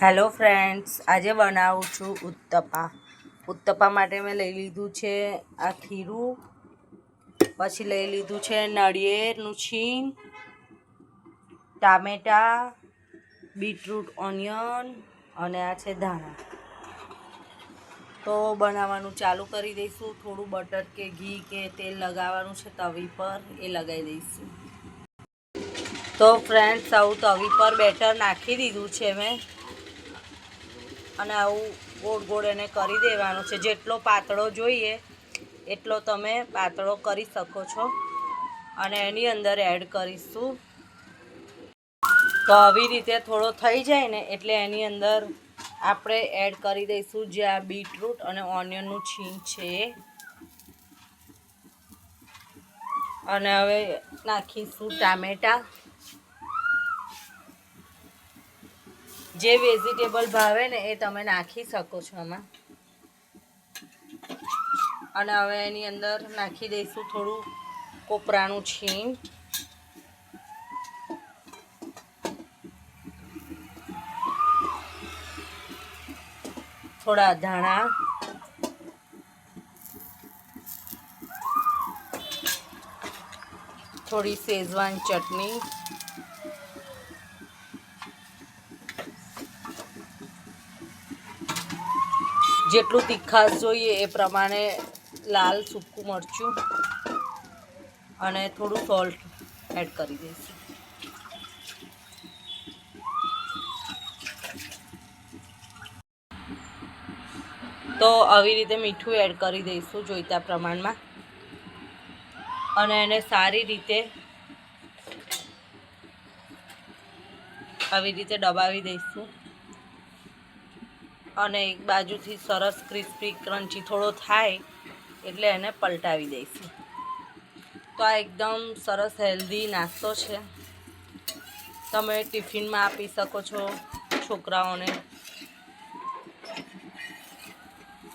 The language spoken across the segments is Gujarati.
હેલો ફ્રેન્ડ્સ, આજે બનાવું છું ઉત્તપા. ઉત્તપા માટે મેં લઈ લીધું છે આ ખીરું, પછી લઈ લીધું છે નાળિયેરનું છીણ, ટામેટાં, બીટરૂટ, ઓનિયન અને આ છે ધાણા. તો બનાવવાનું ચાલુ કરી દઈશું. થોડું બટર કે ઘી કે તેલ લગાવવાનું છે તવી પર, એ લગાવી દઈશું. તો ફ્રેન્ડ્સ, આવું તવી પર બેટર નાખી દીધું છે મેં, અને આવું ગોળ ગોળ એને કરી દેવાનું છે. જેટલો પાતળો જોઈએ એટલો તમે પાતળો કરી શકો છો. અને એની અંદર એડ કરીશું. તો આવી રીતે થોડો થઈ જાય ને એટલે એની અંદર આપણે એડ કરી દઈશું જે આ બીટરૂટ અને ઓનિયનનું છીણ છે. અને હવે નાખીશું ટામેટાં. જે વેજીટેબલ ભાવે ને એ તમે નાખી શકો છો આમાં. અને હવે એની અંદર નાખી દઈશું થોડું કોપરાનું છીણ, થોડા ધાણા, થોડી શેઝવાન ચટણી, જેટલું તીખાશ જોઈએ એ પ્રમાણે લાલ સૂકું મરચું, અને થોડું સોલ્ટ એડ કરી દઈશું. તો આવી રીતે મીઠું એડ કરી દઈશું જોઈતા પ્રમાણમાં, અને એને સારી રીતે આવી રીતે દબાવી દઈશું. અને એક બાજુથી સરસ ક્રિસ્પી ક્રન્ચી થોડો થાય એટલે એને પલટાવી દઈશું. તો આ એકદમ સરસ હેલ્ધી નાસ્તો છે. તમે ટિફિનમાં આપી શકો છો છોકરાઓને.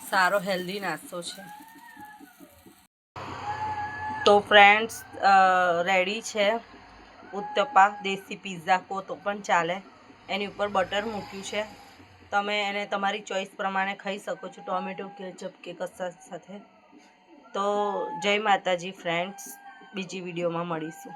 સારો હેલ્ધી નાસ્તો છે. તો ફ્રેન્ડ્સ, રેડી છે ઉત્તપા. દેશી પિઝા કહો તો પણ ચાલે. એની ઉપર બટર મૂક્યું છે. તમે એને તમારી ચોઈસ પ્રમાણે ખાઈ શકો છો, ટોમેટો, કેચઅપ કે કશા સાથે. તો જય માતાજી ફ્રેન્ડ્સ, બીજી વિડીયોમાં મળીશું.